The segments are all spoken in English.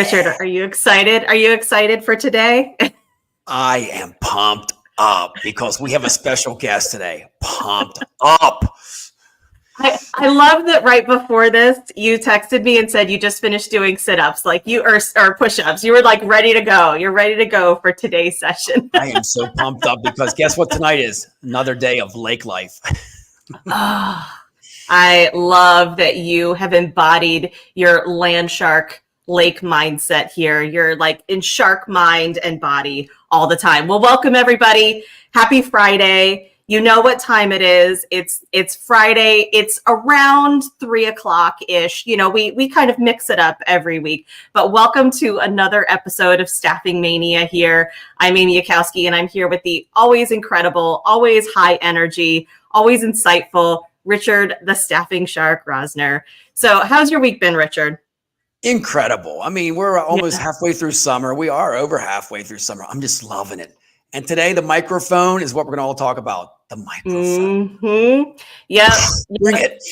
Richard, are you excited? Are you excited for today? I am pumped up because we have a special guest today. Pumped up. I love that right before this, you texted me and said you just finished doing sit-ups, like you or push-ups. You were like ready to go. You're ready to go for today's session. I am so pumped up because guess what tonight is? Another day of lake life. I love that you have embodied your land shark lake mindset here. You're like in shark mind and body all the time. Well, welcome everybody. Happy Friday. You know what time it is. It's Friday. It's around 3:00-ish. You know, we kind of mix it up every week. But welcome to another episode of Staffing Mania here. I'm Amy Yakowski, and I'm here with the always incredible, always high energy, always insightful Richard, the Staffing Shark Rosner. So how's your week been, Richard? Incredible. I mean, we're almost halfway through summer. We are over halfway through summer. I'm just loving it. And today, the microphone is what we're going to all talk about. The microphone. Mm-hmm. Yep. Bring it.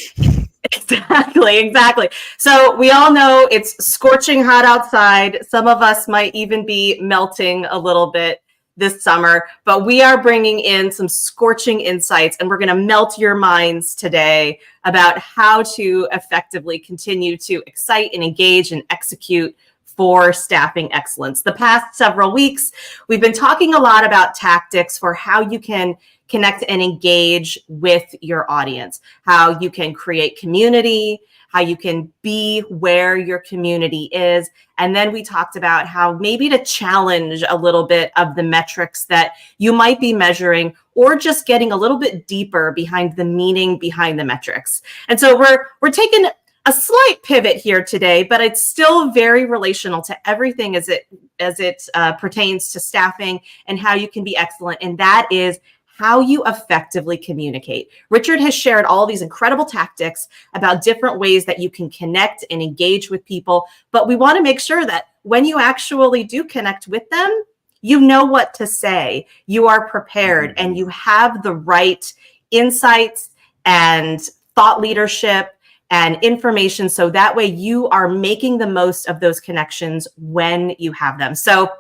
Exactly. So we all know it's scorching hot outside. Some of us might even be melting a little bit this summer, but we are bringing in some scorching insights, and we're going to melt your minds today about how to effectively continue to excite and engage and execute for staffing excellence. The past several weeks, we've been talking a lot about tactics for how you can connect and engage with your audience, how you can create community, how you can be where your community is. And then we talked about how maybe to challenge a little bit of the metrics that you might be measuring, or just getting a little bit deeper behind the meaning behind the metrics. And so we're taking a slight pivot here today, but it's still very relational to everything as it pertains to staffing and how you can be excellent. And that is how you effectively communicate. Richard has shared all these incredible tactics about different ways that you can connect and engage with people, but we want to make sure that when you actually do connect with them, you know what to say, you are prepared, and you have the right insights and thought leadership and information, so that way you are making the most of those connections when you have them. So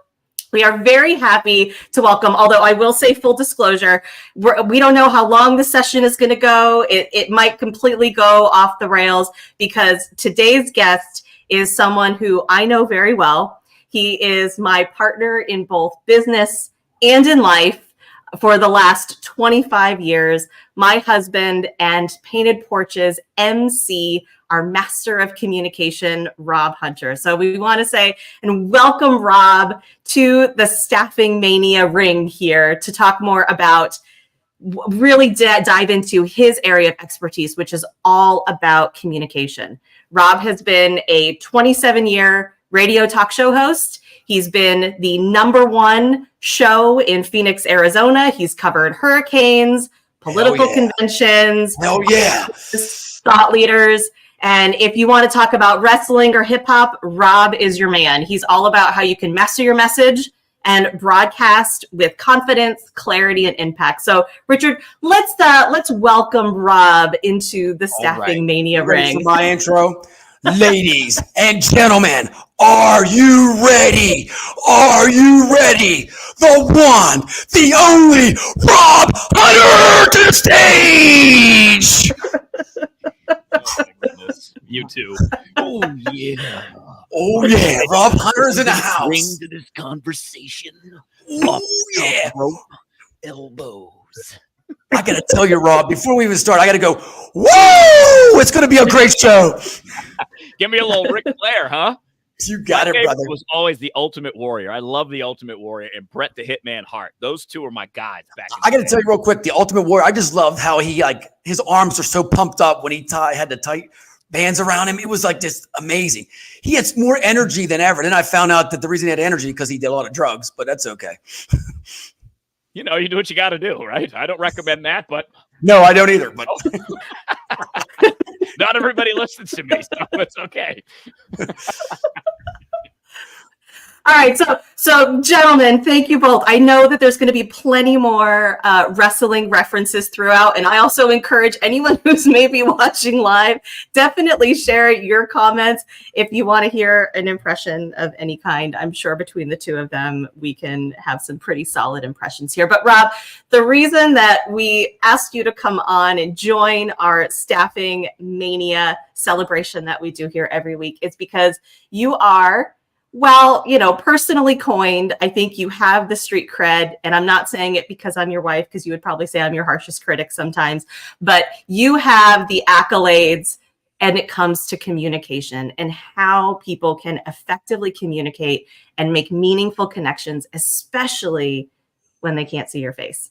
we are very happy to welcome, although I will say full disclosure, we don't know how long the session is going to go. It might completely go off the rails, because today's guest is someone who I know very well. He is my partner in both business and in life for the last 25 years, my husband and Painted Porch's MC, our master of communication, Rob Hunter. So we want to say and welcome Rob to the Staffing Mania ring here to talk more about, really dive into his area of expertise, which is all about communication. Rob has been a 27-year radio talk show host. He's been the #1 show in Phoenix, Arizona. He's covered hurricanes, political conventions, thought leaders. And if you want to talk about wrestling or hip hop, Rob is your man. He's all about how you can master your message and broadcast with confidence, clarity, and impact. So, Richard, let's welcome Rob into the Staffing Mania ring. For my intro. Ladies and gentlemen, are you ready? Are you ready? The one, the only Rob Hunter to the stage! Oh my goodness. You too. Oh yeah. Oh yeah. Rob Hunter's in the house. Bring to this conversation. Oh yeah. Rope elbows. I gotta tell you, Rob, before we even start, I gotta go, whoa! It's gonna be a great show. Give me a little Ric Flair, huh? You got it, brother. Was always the Ultimate Warrior. I love the Ultimate Warrior and Bret the Hitman Hart. Those two are my guys back. I got to tell you real quick, the Ultimate Warrior. I just loved how he his arms are so pumped up when he had the tight bands around him. It was like just amazing. He had more energy than ever. Then I found out that the reason he had energy because he did a lot of drugs, but that's okay. You know, you do what you got to do, right? I don't recommend that, but no, I don't either. But not everybody listens to me, so it's okay. All right, so gentlemen, thank you both. I know that there's going to be plenty more wrestling references throughout, and I also encourage anyone who's maybe watching live, definitely share your comments if you want to hear an impression of any kind. I'm sure between the two of them, we can have some pretty solid impressions here. But Rob, the reason that we asked you to come on and join our Staffing Mania celebration that we do here every week is because you are, well, personally coined. I think you have the street cred, and I'm not saying it because I'm your wife, because you would probably say I'm your harshest critic sometimes, but you have the accolades and it comes to communication and how people can effectively communicate and make meaningful connections, especially when they can't see your face.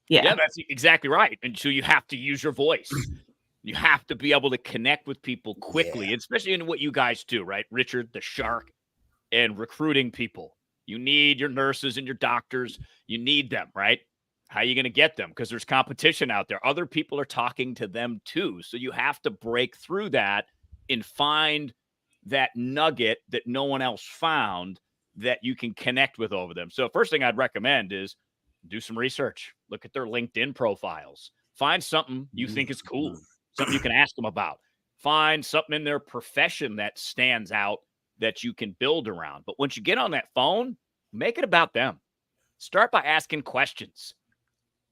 Yeah, that's exactly right. And so you have to use your voice. You have to be able to connect with people quickly, especially in what you guys do, right? Richard, the Shark, and recruiting people. You need your nurses and your doctors. You need them, right? How are you going to get them? Because there's competition out there. Other people are talking to them too. So you have to break through that and find that nugget that no one else found that you can connect with over them. So first thing I'd recommend is do some research. Look at their LinkedIn profiles. Find something you think is cool. Something you can ask them about. Find something in their profession that stands out that you can build around. But once you get on that phone, make it about them. Start by asking questions.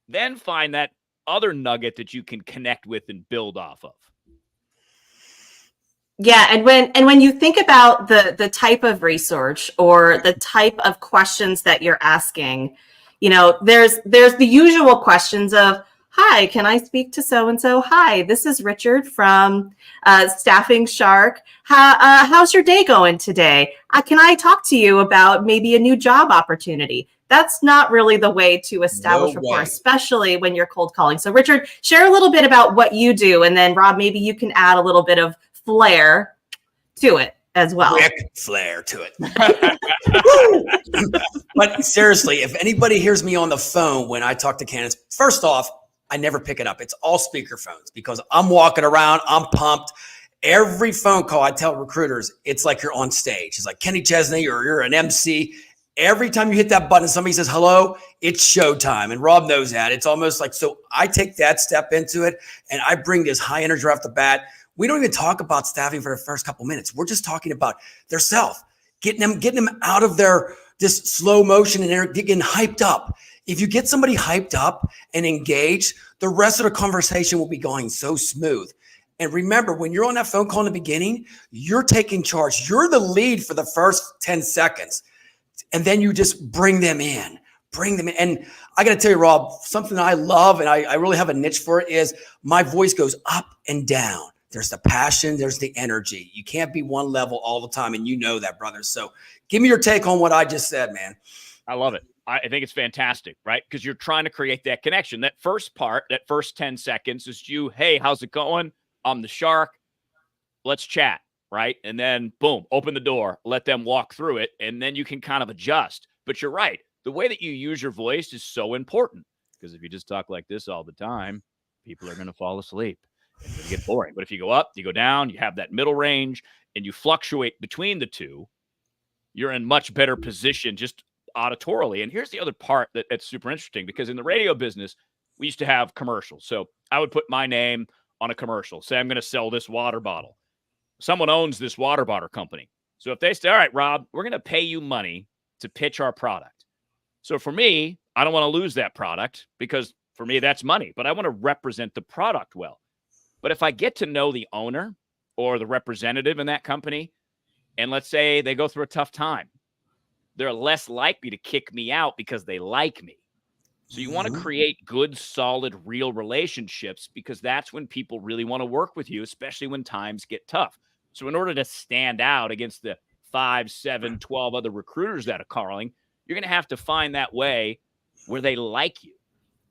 Then find that other nugget that you can connect with and build off of. Yeah, and when you think about the type of research or the type of questions that you're asking, there's the usual questions of, hi, can I speak to so-and-so? Hi, this is Richard from Staffing Shark. How's your day going today? Can I talk to you about maybe a new job opportunity? That's not really the way to establish rapport, especially when you're cold calling. So Richard, share a little bit about what you do. And then Rob, maybe you can add a little bit of flair to it as well. Quick flair to it. But seriously, if anybody hears me on the phone when I talk to candidates, first off, I never pick it up. It's all speakerphones because I'm walking around. I'm pumped. Every phone call I tell recruiters, it's like you're on stage. It's like Kenny Chesney or you're an MC. Every time you hit that button, somebody says hello, it's showtime. And Rob knows that. It's almost like, so I take that step into it and I bring this high energy off the bat. We don't even talk about staffing for the first couple minutes. We're just talking about their self, getting them out of this slow motion and they're getting hyped up. If you get somebody hyped up and engaged, the rest of the conversation will be going so smooth. And remember, when you're on that phone call in the beginning, you're taking charge. You're the lead for the first 10 seconds. And then you just bring them in. And I got to tell you, Rob, something that I love and I really have a niche for it is my voice goes up and down. There's the passion. There's the energy. You can't be one level all the time. And you know that, brother. So give me your take on what I just said, man. I love it. I think it's fantastic, right? Because you're trying to create that connection. That first part, that first 10 seconds is you, hey, how's it going? I'm the Shark. Let's chat, right? And then, boom, open the door, let them walk through it, and then you can kind of adjust. But you're right. The way that you use your voice is so important because if you just talk like this all the time, people are going to fall asleep. It's going to get boring. But if you go up, you go down, you have that middle range, and you fluctuate between the two, you're in much better position just auditorily. And here's the other part that's super interesting because in the radio business, we used to have commercials. So I would put my name on a commercial, say I'm going to sell this water bottle. Someone owns this water bottle company. So if they say, all right, Rob, we're going to pay you money to pitch our product. So for me, I don't want to lose that product because for me, that's money, but I want to represent the product well. But if I get to know the owner or the representative in that company, and let's say they go through a tough time, they're less likely to kick me out because they like me. So you want to create good, solid, real relationships because that's when people really want to work with you, especially when times get tough. So in order to stand out against the 5, 7, 12 other recruiters that are calling, you're going to have to find that way where they like you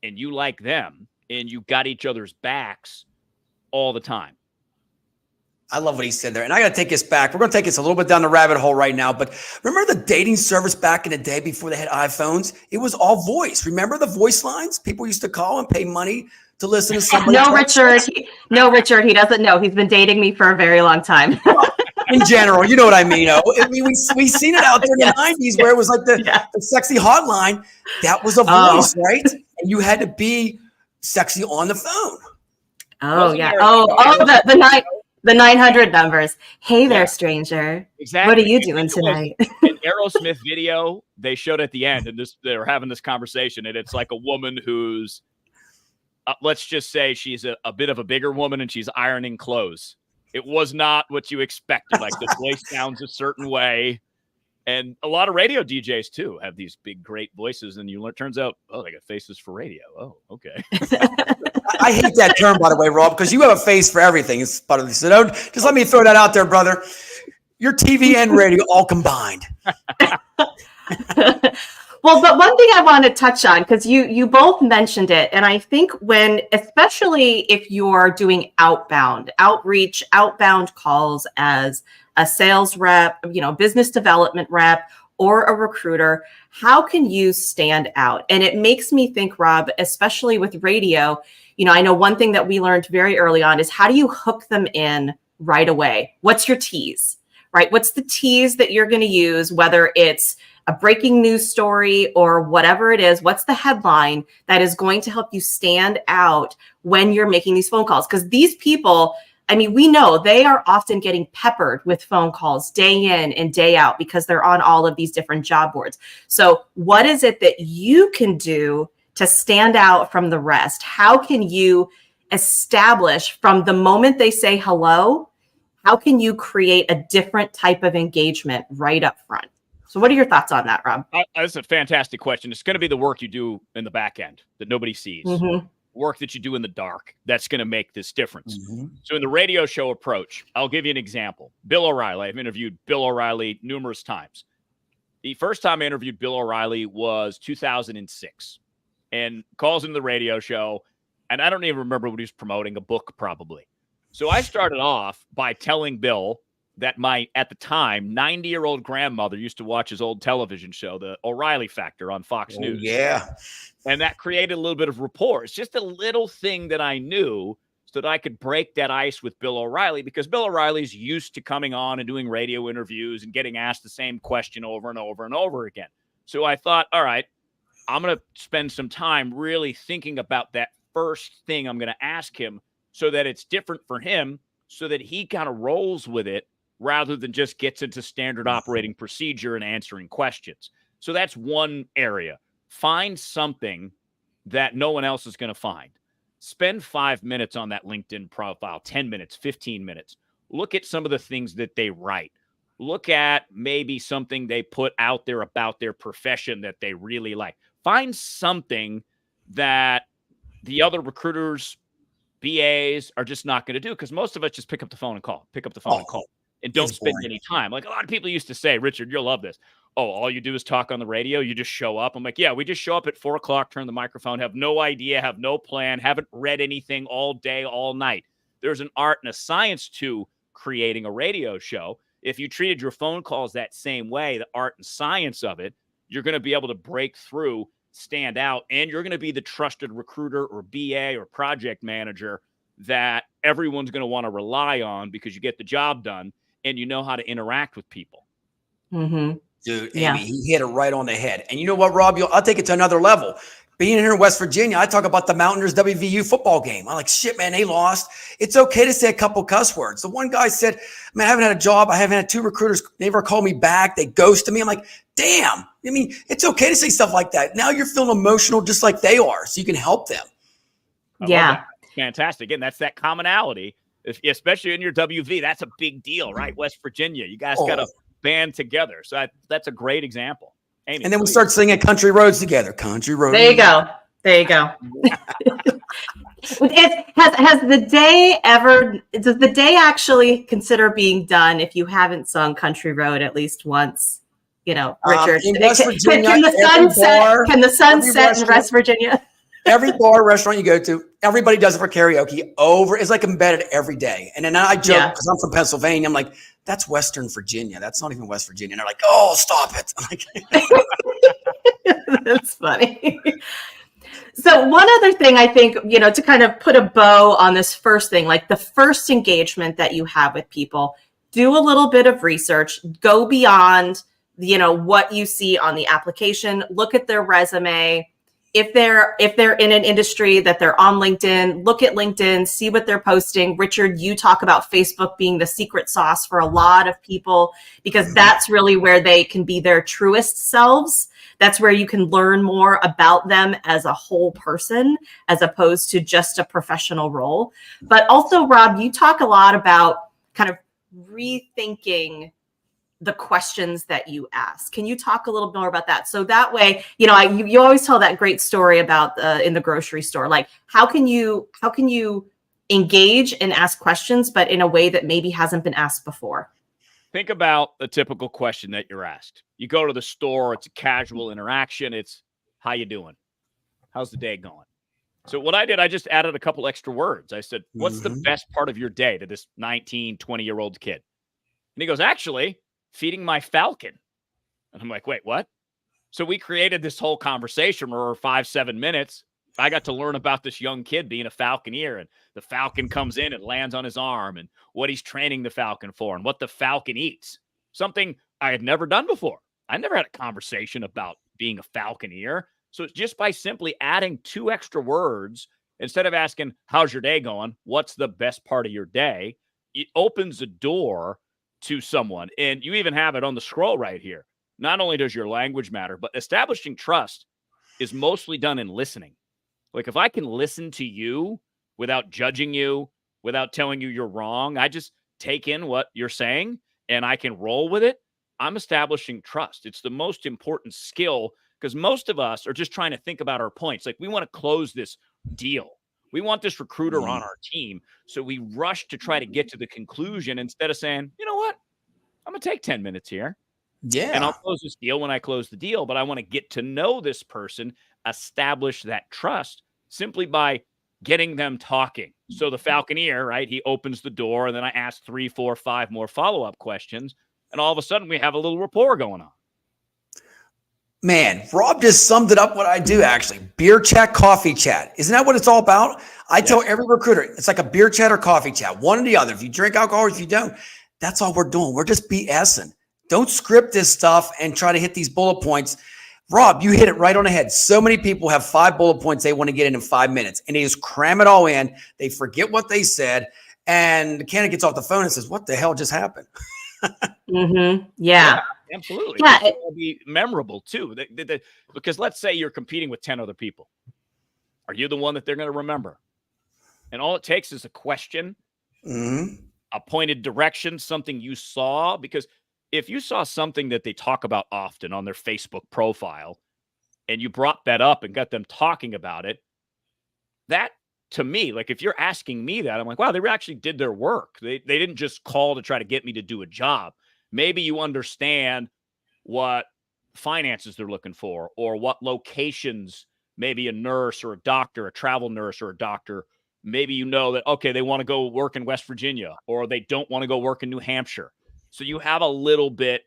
and you like them and you got each other's backs all the time. I love what he said there. And I got to take us back. We're going to take us a little bit down the rabbit hole right now. But remember the dating service back in the day before they had iPhones? It was all voice. Remember the voice lines? People used to call and pay money to listen to somebody. No, Richard, he doesn't know. He's been dating me for a very long time. in general. You know what I mean? I mean, we seen it out there in the 90s where it was like the sexy hotline. That was a voice, right? And you had to be sexy on the phone. Oh, yeah. The 900 numbers. Hey there, stranger. Exactly. What are you doing tonight? An Aerosmith video they showed at the end, and they're having this conversation, and it's like a woman who's, let's just say she's a bit of a bigger woman, and she's ironing clothes. It was not what you expected. Like the voice sounds a certain way, and a lot of radio DJs too have these big, great voices, and turns out, oh, they got faces for radio. Oh, okay. I hate that term, by the way, Rob, because you have a face for everything. So just let me throw that out there, brother. Your TV and radio all combined. Well, but one thing I want to touch on, because you both mentioned it, and I think especially if you're doing outbound outreach, outbound calls as a sales rep, business development rep, or a recruiter, how can you stand out? And it makes me think, Rob, especially with radio, I know one thing that we learned very early on is how do you hook them in right away? What's your tease, right? What's the tease that you're going to use, whether it's a breaking news story or whatever it is? What's the headline that is going to help you stand out when you're making these phone calls? Because these people, I mean, we know they are often getting peppered with phone calls day in and day out because they're on all of these different job boards. So what is it that you can do to stand out from the rest? How can you establish from the moment they say hello, how can you create a different type of engagement right up front? So what are your thoughts on that, Rob? That's a fantastic question. It's going to be the work you do in the back end that nobody sees. Mm-hmm. Work that you do in the dark that's going to make this difference. Mm-hmm. So in the radio show approach, I'll give you an example. Bill O'Reilly. I've interviewed Bill O'Reilly numerous times. The first time I interviewed Bill O'Reilly was 2006, and calls into the radio show, and I don't even remember what he was promoting, a book probably. So I started off by telling Bill that my, at the time, 90-year-old grandmother used to watch his old television show, The O'Reilly Factor on Fox News. Yeah. And that created a little bit of rapport. It's just a little thing that I knew so that I could break that ice with Bill O'Reilly, because Bill O'Reilly's used to coming on and doing radio interviews and getting asked the same question over and over and over again. So I thought, all right, I'm going to spend some time really thinking about that first thing I'm going to ask him so that it's different for him, so that he kind of rolls with it rather than just gets into standard operating procedure and answering questions. So that's one area. Find something that no one else is going to find. Spend 5 minutes on that LinkedIn profile, 10 minutes, 15 minutes. Look at some of the things that they write. Look at maybe something they put out there about their profession that they really like. Find something that the other recruiters, BAs are just not going to do, because most of us just pick up the phone and call, and don't spend any time. Like a lot of people used to say, Richard, you'll love this. Oh, all you do is talk on the radio. You just show up. I'm like, yeah, we just show up at 4 o'clock, turn the microphone, have no idea, have no plan, haven't read anything all day, all night. There's an art and a science to creating a radio show. If you treated your phone calls that same way, the art and science of it, you're going to be able to break through, stand out, and you're going to be the trusted recruiter or BA or project manager that everyone's going to want to rely on, because you get the job done and you know how to interact with people. Mm-hmm. Dude, Amy, he hit it right on the head. And you know what, Rob? I'll take it to another level. Being here in West Virginia, I talk about the Mountaineers WVU football game. I'm like, shit, man, they lost. It's okay to say a couple cuss words. The one guy said, man, I haven't had a job. I haven't had 2 recruiters never call me back. They ghosted me. I'm like, damn. I mean, it's okay to say stuff like that. Now you're feeling emotional just like they are, so you can help them. Yeah. Fantastic. And that's that commonality, especially in your WV. That's a big deal, right? West Virginia. You guys got to band together. So that's a great example. Amy, and then we start singing Country Roads together. Country Roads. There you go. There you go. Has the day ever, does the day actually consider being done if you haven't sung Country Road at least once? You know, Richard, in West Virginia, can the sun set in West Virginia? Every bar, restaurant you go to, everybody does it for karaoke it's like embedded every day. And then I joke, because I'm from Pennsylvania, I'm like, that's Western Virginia. That's not even West Virginia. And they're like, oh, stop it. I'm like, that's funny. So one other thing I think, to kind of put a bow on this first thing, like the first engagement that you have with people, do a little bit of research, go beyond, what you see on the application, look at their resume. If they're in an industry that they're on LinkedIn, look at LinkedIn, see what they're posting. Richard, you talk about Facebook being the secret sauce for a lot of people, because that's really where they can be their truest selves. That's where you can learn more about them as a whole person, as opposed to just a professional role. But also, Rob, you talk a lot about kind of rethinking the questions that you ask. Can you talk a little more about that? So that way, you always tell that great story about in the grocery store. Like, how can you engage and ask questions, but in a way that maybe hasn't been asked before? Think about a typical question that you're asked. You go to the store, it's a casual interaction. It's, how you doing? How's the day going? So what I did, I just added a couple extra words. I said, what's the best part of your day to this 19, 20-year-old kid? And he goes, actually, feeding my falcon. And I'm like, wait, what? So we created this whole conversation for 5-7 minutes. I got to learn about this young kid being a falconeer, and the falcon comes in and lands on his arm, and what he's training the falcon for, and what the falcon eats. Something I had never done before. I never had a conversation about being a falconeer. So just by simply adding 2 extra words, instead of asking, how's your day going? What's the best part of your day? It opens a door to someone. And you even have it on the scroll right here. Not only does your language matter, but establishing trust is mostly done in listening. Like, if I can listen to you without judging you, without telling you you're wrong, I just take in what you're saying and I can roll with it, I'm establishing trust. It's the most important skill, because most of us are just trying to think about our points. Like, we want to close this deal. We want this recruiter on our team. So we rush to try to get to the conclusion instead of saying, you know what? I'm going to take 10 minutes here. Yeah. And I'll close this deal when I close the deal. But I want to get to know this person, establish that trust simply by getting them talking. So the falconeer, right? He opens the door, and then I ask 3, 4, 5 more follow-up questions. And all of a sudden we have a little rapport going on. Man, Rob just summed it up what I do, actually. Beer chat, coffee chat. Isn't that what it's all about? I tell every recruiter, it's like a beer chat or coffee chat, one or the other. If you drink alcohol or if you don't, that's all we're doing. We're just BSing. Don't script this stuff and try to hit these bullet points. Rob, you hit it right on the head. So many people have 5 bullet points they want to get in 5 minutes, and they just cram it all in. They forget what they said, and the candidate gets off the phone and says, what the hell just happened? Yeah. Absolutely. Yeah, it'll be memorable too. Because let's say you're competing with 10 other people. Are you the one that they're going to remember? And all it takes is a question, a pointed direction, something you saw. Because if you saw something that they talk about often on their Facebook profile, and you brought that up and got them talking about it, that, to me, like, if you're asking me that, I'm like, wow, they actually did their work. They didn't just call to try to get me to do a job. Maybe you understand what finances they're looking for, or what locations, maybe a nurse or a doctor, a travel nurse or a doctor, maybe you know that, okay, they want to go work in West Virginia, or they don't want to go work in New Hampshire. So you have a little bit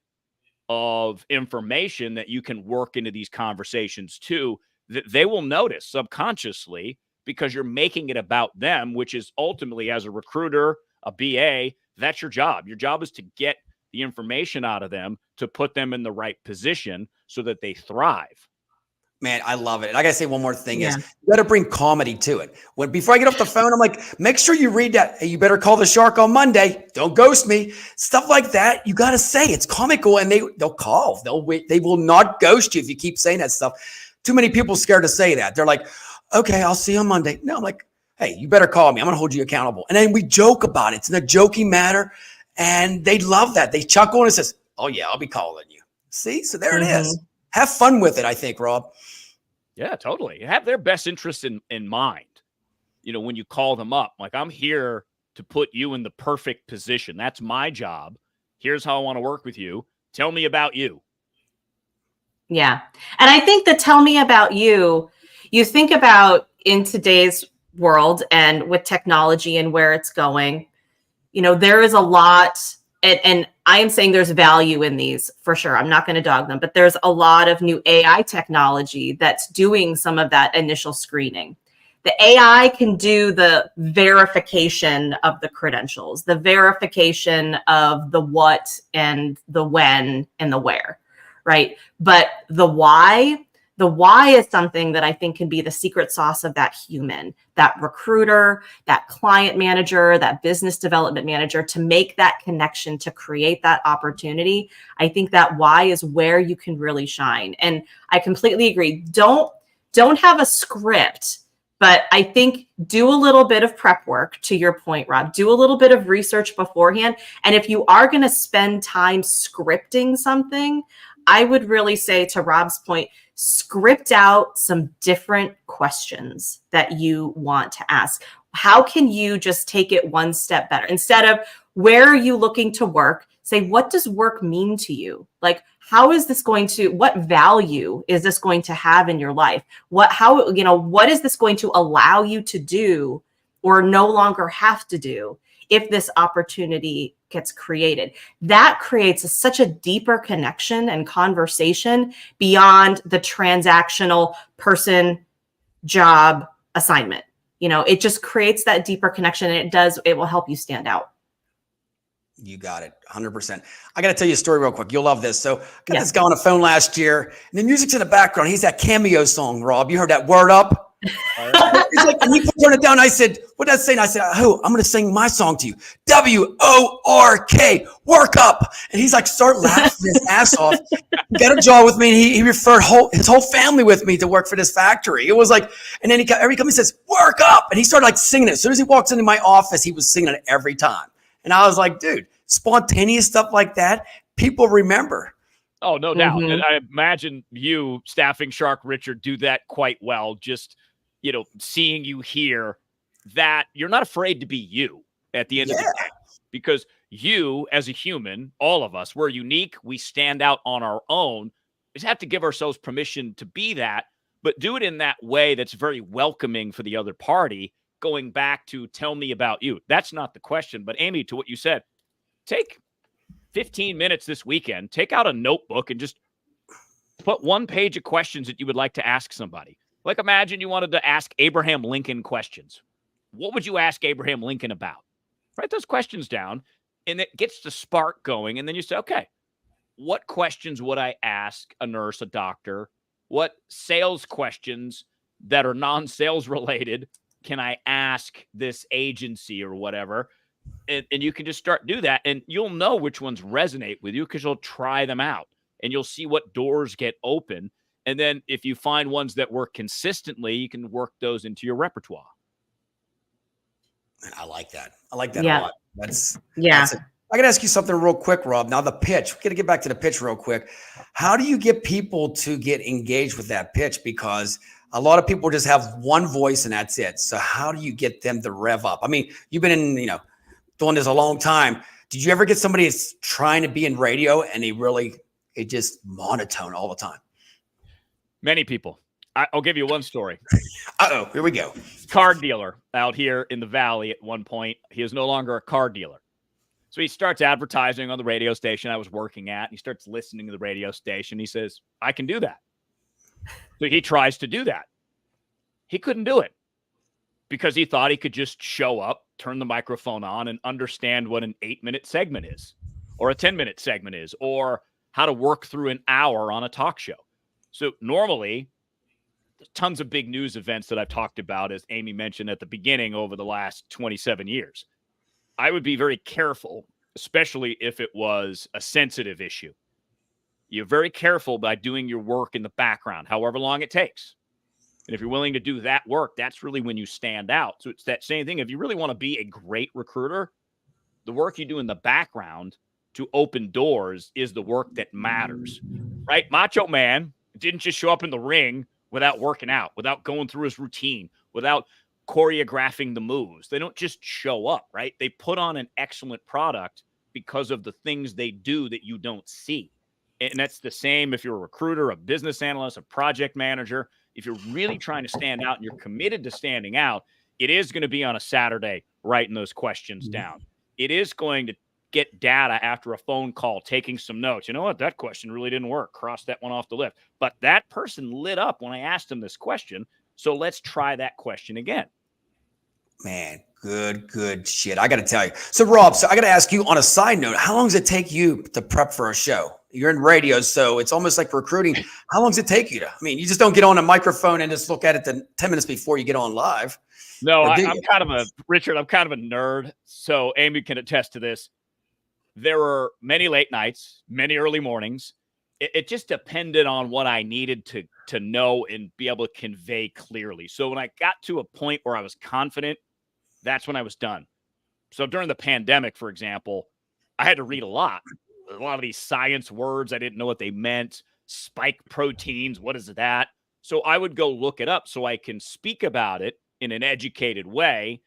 of information that you can work into these conversations too, that they will notice subconsciously, because you're making it about them, which is ultimately, as a recruiter, a BA, that's your job. Your job is to get the information out of them to put them in the right position so that they thrive. Man, I love it. And I got to say one more thing is, you got to bring comedy to it. Before I get off the phone, I'm like, make sure you read that. Hey, you better call the shark on Monday. Don't ghost me. Stuff like that. You got to say it's comical, and they'll call. They'll wait. They will not ghost you if you keep saying that stuff. Too many people scared to say that. They're like, okay, I'll see you on Monday. No, I'm like, hey, you better call me. I'm going to hold you accountable. And then we joke about it. It's in a joking matter. And they love that. They chuckle and it says, oh yeah, I'll be calling you. See? So there it is. Have fun with it, I think, Rob. Yeah, totally. Have their best interests in mind. You know, when you call them up, like, I'm here to put you in the perfect position. That's my job. Here's how I want to work with you. Tell me about you. Yeah. And I think the tell me about you think about in today's world and with technology and where it's going, you know, there is a lot, and I am saying there's value in these for sure. I'm not going to dog them, but there's a lot of new AI technology that's doing some of that initial screening. The AI can do the verification of the credentials, the verification of the what and the when and the where, right? But the why is something that I think can be the secret sauce of that human, that recruiter, that client manager, that business development manager, to make that connection, to create that opportunity. I think that why is where you can really shine. And I completely agree. Don't have a script, but I think do a little bit of prep work, to your point, Rob. Do a little bit of research beforehand. And if you are going to spend time scripting something, I would really say, to Rob's point, script out some different questions that you want to ask. How can you just take it one step better? Instead of where are you looking to work, say, what does work mean to you? Like, how is this going to, what value is this going to have in your life? What is this going to allow you to do or no longer have to do if this opportunity gets created? That creates such a deeper connection and conversation beyond the transactional person, job, assignment. It just creates that deeper connection, and it will help you stand out. You got it. 100%. I got to tell you a story real quick. You'll love this. So I got this guy on the phone last year, and the music's in the background. He's that Cameo song, Rob. You heard that, Word Up? He's like, and he turned it down. I said, what did I say? And I said, oh, I'm going to sing my song to you. WORK, work up. And he's like, start laughing his ass off. He got a job with me, and he referred his whole family with me to work for this factory. It was like, and then every time he says, work up. And he started like singing it. As soon as he walks into my office, he was singing it every time. And I was like, dude, spontaneous stuff like that, people remember. Oh, no doubt. And I imagine you, Staffing Shark Richard, do that quite well. Just, seeing you here, that you're not afraid to be you at the end of the day. Because you, as a human, all of us, we're unique. We stand out on our own. We just have to give ourselves permission to be that, but do it in that way that's very welcoming for the other party. Going back to tell me about you. That's not the question. But Amy, to what you said, take 15 minutes this weekend, take out a notebook and just put one page of questions that you would like to ask somebody. Like, imagine you wanted to ask Abraham Lincoln questions. What would you ask Abraham Lincoln about? Write those questions down, and it gets the spark going. And then you say, okay, what questions would I ask a nurse, a doctor? What sales questions that are non-sales related can I ask this agency or whatever? And you can just do that, and you'll know which ones resonate with you because you'll try them out, and you'll see what doors get open. And then if you find ones that work consistently, you can work those into your repertoire. I like that. I like that Yeah. a lot. I got to ask you something real quick, Rob. Now, the pitch, we got to get back to the pitch real quick. How do you get people to get engaged with that pitch? Because a lot of people just have one voice and that's it. So how do you get them to rev up? I mean, you've been in, doing this a long time. Did you ever get somebody that's trying to be in radio and it just monotone all the time? Many people. I'll give you one story. Uh-oh, here we go. Car dealer out here in the Valley at one point. He is no longer a car dealer. So he starts advertising on the radio station I was working at. He starts listening to the radio station. He says, I can do that. So he tries to do that. He couldn't do it because he thought he could just show up, turn the microphone on, and understand what an 8-minute segment is, or a 10-minute segment is, or how to work through an hour on a talk show. So normally, tons of big news events that I've talked about, as Amy mentioned at the beginning, over the last 27 years. I would be very careful, especially if it was a sensitive issue. You're very careful by doing your work in the background, however long it takes. And if you're willing to do that work, that's really when you stand out. So it's that same thing. If you really want to be a great recruiter, the work you do in the background to open doors is the work that matters, right? Macho Man didn't just show up in the ring without working out, without going through his routine, without choreographing the moves. They don't just show up, right? They put on an excellent product because of the things they do that you don't see. And that's the same if you're a recruiter, a business analyst, a project manager. If you're really trying to stand out and you're committed to standing out, it is going to be on a Saturday writing those questions down. It is going to get data after a phone call, taking some notes. You know what? That question really didn't work. Cross that one off the list. But that person lit up when I asked them this question. So let's try that question again. Man, good shit. I got to tell you. So, Rob, I got to ask you on a side note, how long does it take you to prep for a show? You're in radio, so it's almost like recruiting. How long does it take you to? I mean, you just don't get on a microphone and just look at it 10 minutes before you get on live. No, I'm kind of a nerd. So Amy can attest to this. There were many late nights, many early mornings. It just depended on what I needed to know and be able to convey clearly. So when I got to a point where I was confident, that's when I was done. So during the pandemic, for example, I had to read a lot of these science words. I didn't know what they meant. Spike proteins, what is that? So I would go look it up so I can speak about it in an educated way,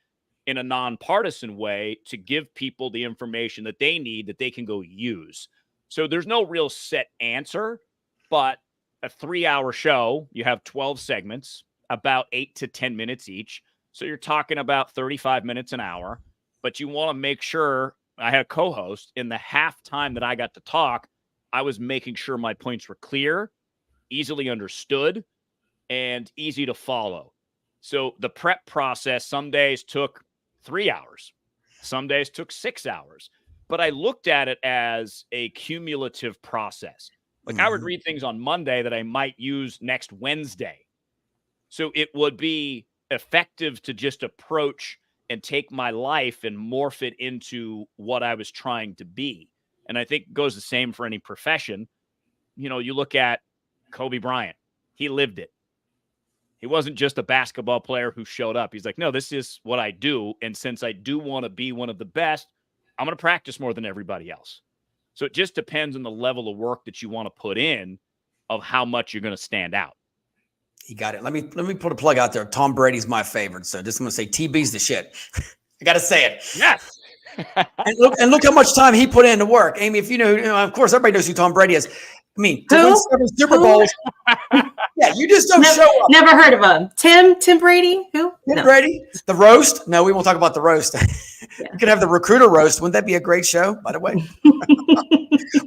in a nonpartisan way, to give people the information that they need that they can go use. So there's no real set answer, but a 3-hour show, you have 12 segments, about 8 to 10 minutes each. So you're talking about 35 minutes an hour, but you want to make sure I had a co-host in the half time that I got to talk. I was making sure my points were clear, easily understood, and easy to follow. So the prep process some days took 3 hours. Some days took 6 hours. But I looked at it as a cumulative process. Like I would read things on Monday that I might use next Wednesday. So it would be effective to just approach and take my life and morph it into what I was trying to be. And I think it goes the same for any profession. You know, you look at Kobe Bryant. He lived it. He wasn't just a basketball player who showed up. He's like, no, this is what I do. And since I do want to be one of the best, I'm going to practice more than everybody else. So it just depends on the level of work that you want to put in of how much you're going to stand out. You got it. Let me put a plug out there. Tom Brady's my favorite. So just going to say TB's the shit. I got to say it. Yes. and look how much time he put into work. Amy, if you know, of course, everybody knows who Tom Brady is. I mean, to win 7 Super Bowls. Yeah, you just don't show up. Never heard of him. Tim Brady? Who? Tim Brady? The roast? No, we won't talk about the roast. Yeah. You could have the recruiter roast. Wouldn't that be a great show, by the way?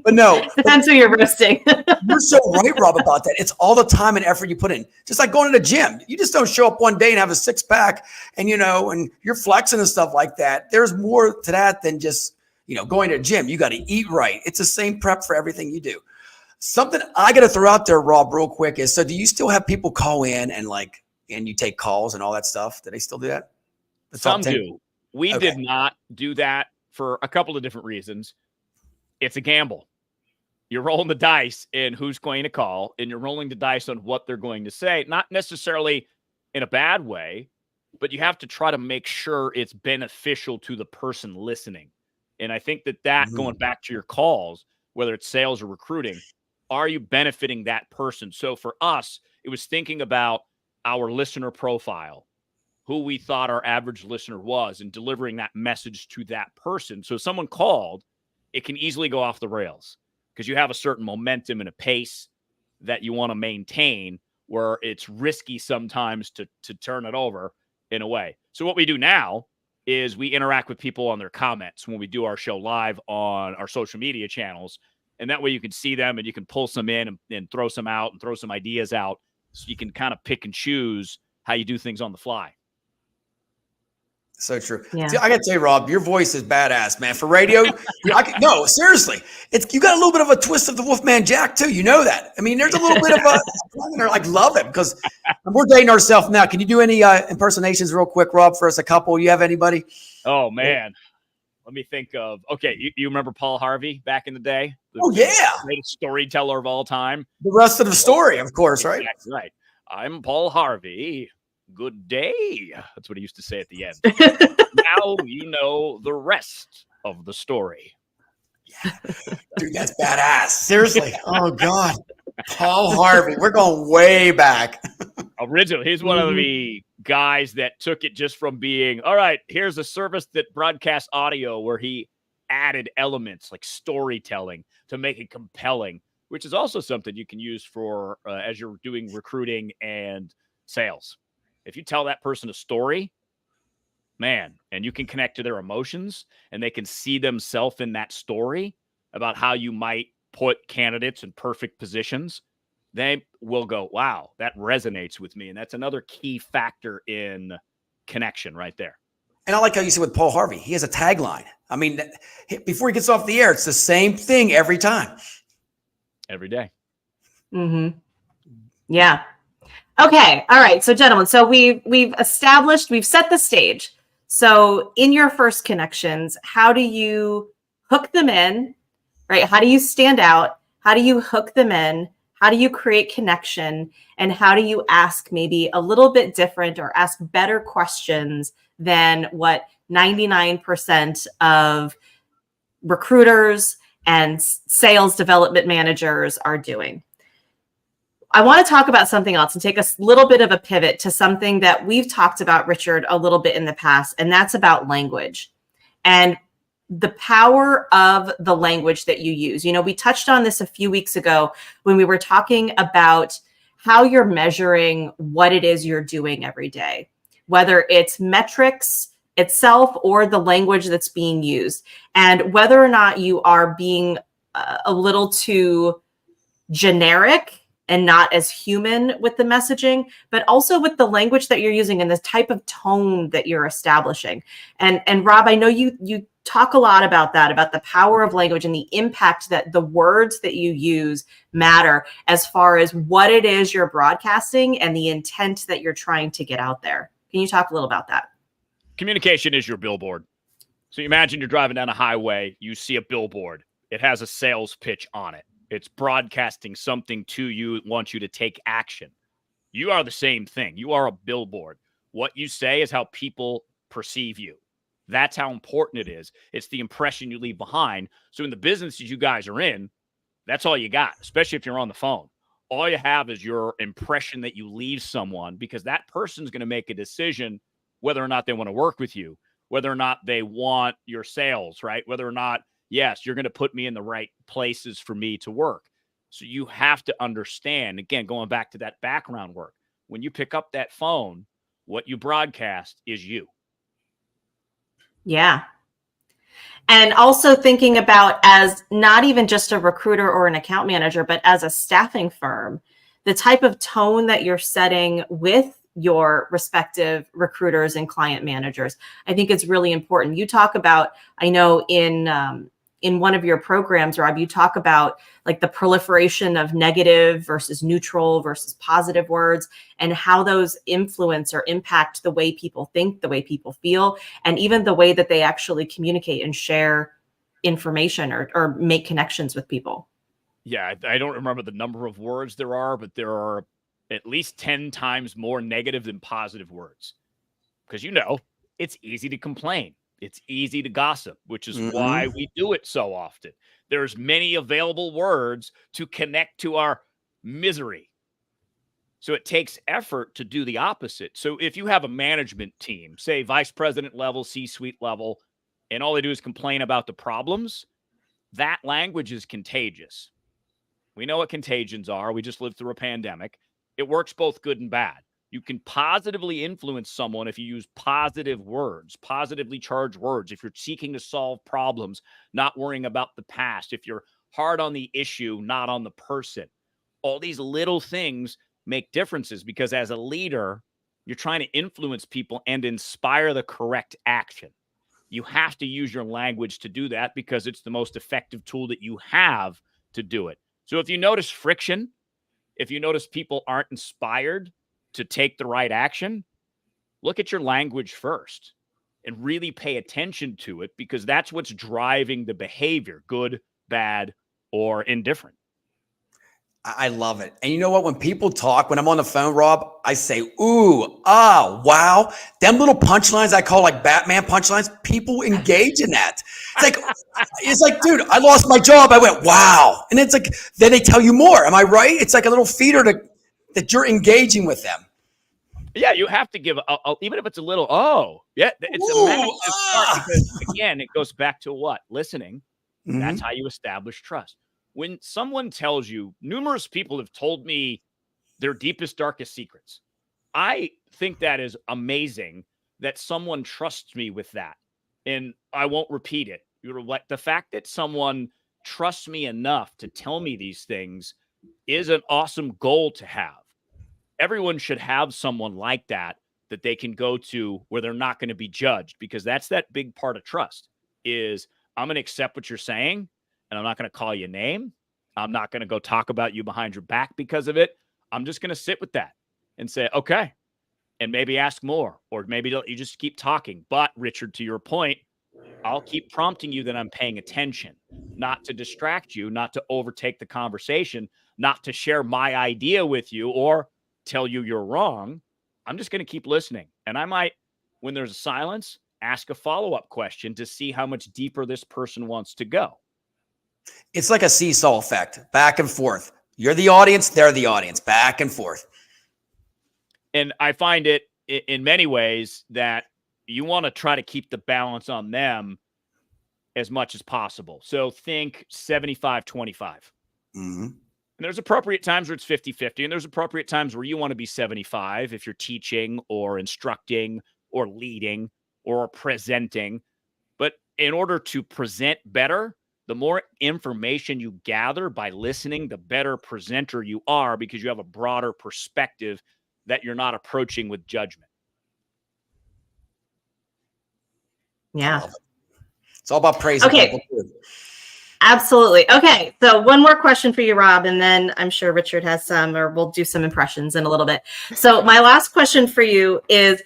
But no. Depends who you're roasting. You're so right, Rob, about that. It's all the time and effort you put in. Just like going to the gym. You just don't show up one day and have a 6-pack and, and you're flexing and stuff like that. There's more to that than just, going to the gym. You got to eat right. It's the same prep for everything you do. Something I got to throw out there, Rob, real quick is, so do you still have people call in and you take calls and all that stuff? Do they still do that? Some do. We did not do that for a couple of different reasons. It's a gamble. You're rolling the dice in who's going to call, and you're rolling the dice on what they're going to say, not necessarily in a bad way, but you have to try to make sure it's beneficial to the person listening. And I think that going back to your calls, whether it's sales or recruiting, are you benefiting that person? So for us, it was thinking about our listener profile, who we thought our average listener was, and delivering that message to that person. So if someone called, it can easily go off the rails because you have a certain momentum and a pace that you want to maintain, where it's risky sometimes to turn it over in a way. So what we do now is we interact with people on their comments when we do our show live on our social media channels. And that way you can see them and you can pull some in and throw some out and throw some ideas out. So you can kind of pick and choose how you do things on the fly. So true. Yeah. See, I got to tell you, Rob, your voice is badass, man. For radio, no, seriously. You got a little bit of a twist of the Wolfman Jack, too. You know that. I mean, there's a little bit of I love it because we're dating ourselves now. Can you do any impersonations real quick, Rob, for us, a couple? You have anybody? Oh, man. Let me think of, you remember Paul Harvey back in the day? The greatest storyteller of all time. The rest of the story, of course, right? Exactly right. I'm Paul Harvey. Good day. That's what he used to say at the end. Now you know the rest of the story. Yeah. Dude, that's badass. Seriously. Oh, God. Paul Harvey. We're going way back. Originally, he's one of the guys that took it just from being, all right, here's a service that broadcasts audio, where he added elements like storytelling to make it compelling, which is also something you can use for as you're doing recruiting and sales. If you tell that person a story, man, and you can connect to their emotions and they can see themselves in that story about how you might put candidates in perfect positions, they will go, wow, that resonates with me. And that's another key factor in connection right there. And I like how you said with Paul Harvey, he has a tagline. I mean, before he gets off the air, it's the same thing every time. Every day. Mm-hmm. Yeah. Okay. All right. So gentlemen, so we've set the stage. So in your first connections, how do you hook them in, right? How do you stand out? How do you hook them in? How do you create connection? And how do you ask maybe a little bit different or ask better questions than what 99% of recruiters and sales development managers are doing? I want to talk about something else and take a little bit of a pivot to something that we've talked about, Richard, a little bit in the past, and that's about language and the power of the language that you use. You know, we touched on this a few weeks ago when we were talking about how you're measuring what it is you're doing every day, whether it's metrics itself or the language that's being used, and whether or not you are being a little too generic and not as human with the messaging, but also with the language that you're using and the type of tone that you're establishing. And Rob, I know you talk a lot about that, about the power of language and the impact that the words that you use matter as far as what it is you're broadcasting and the intent that you're trying to get out there. Can you talk a little about that? Communication is your billboard. So you imagine you're driving down a highway, you see a billboard. It has a sales pitch on it. It's broadcasting something to you. It wants you to take action. You are the same thing. You are a billboard. What you say is how people perceive you. That's how important it is. It's the impression you leave behind. So in the businesses you guys are in, that's all you got, especially if you're on the phone. All you have is your impression that you leave someone, because that person's going to make a decision whether or not they want to work with you, whether or not they want your sales, right? Whether or not, yes, you're going to put me in the right places for me to work. So you have to understand, again, going back to that background work, when you pick up that phone, what you broadcast is you. Yeah. And also thinking about, as not even just a recruiter or an account manager, but as a staffing firm, the type of tone that you're setting with your respective recruiters and client managers, I think it's really important. You talk about, I know in one of your programs, Rob, you talk about like the proliferation of negative versus neutral versus positive words and how those influence or impact the way people think, the way people feel, and even the way that they actually communicate and share information or make connections with people. Yeah, I don't remember the number of words there are, but there are at least 10 times more negative than positive words. Because, it's easy to complain. It's easy to gossip, which is why we do it so often. There's many available words to connect to our misery. So it takes effort to do the opposite. So if you have a management team, say vice president level, C-suite level, and all they do is complain about the problems, that language is contagious. We know what contagions are. We just lived through a pandemic. It works both good and bad. You can positively influence someone if you use positive words, positively charged words, if you're seeking to solve problems, not worrying about the past, if you're hard on the issue, not on the person. All these little things make differences because as a leader, you're trying to influence people and inspire the correct action. You have to use your language to do that because it's the most effective tool that you have to do it. So if you notice friction, if you notice people aren't inspired to take the right action, look at your language first and really pay attention to it because that's what's driving the behavior, good, bad, or indifferent. I love it. And you know what? When people talk, when I'm on the phone, Rob, I say, ooh, ah, wow. Them little punchlines I call like Batman punchlines, people engage in that. It's like, dude, I lost my job. I went, wow. And it's like, then they tell you more. Am I right? It's like a little feeder that you're engaging with them. Yeah, you have to give, even if it's a little, it's a massive part because, again, it goes back to what? Listening. That's how you establish trust. When someone tells you, numerous people have told me their deepest, darkest secrets. I think that is amazing that someone trusts me with that. And I won't repeat it. You're like the fact that someone trusts me enough to tell me these things is an awesome goal to have. Everyone should have someone like that they can go to where they're not going to be judged, because that's that big part of trust is I'm going to accept what you're saying and I'm not going to call you a name. I'm not going to go talk about you behind your back because of it. I'm just going to sit with that and say, okay, and maybe ask more, or maybe you just keep talking. But Richard, to your point, I'll keep prompting you that I'm paying attention, not to distract you, not to overtake the conversation, not to share my idea with you or tell you you're wrong. I'm just going to keep listening. And I might, when there's a silence, ask a follow-up question to see how much deeper this person wants to go. It's like a seesaw effect, back and forth. You're the audience, they're the audience, back and forth. And I find it in many ways that you want to try to keep the balance on them as much as possible. So think 75-25. Mm-hmm. And there's appropriate times where it's 50-50, and there's appropriate times where you want to be 75 if you're teaching or instructing or leading or presenting. But in order to present better, the more information you gather by listening, the better presenter you are, because you have a broader perspective that you're not approaching with judgment. Yeah. It's all about praising people too. Absolutely. Okay. So one more question for you, Rob, and then I'm sure Richard has some, or we'll do some impressions in a little bit. So my last question for you is,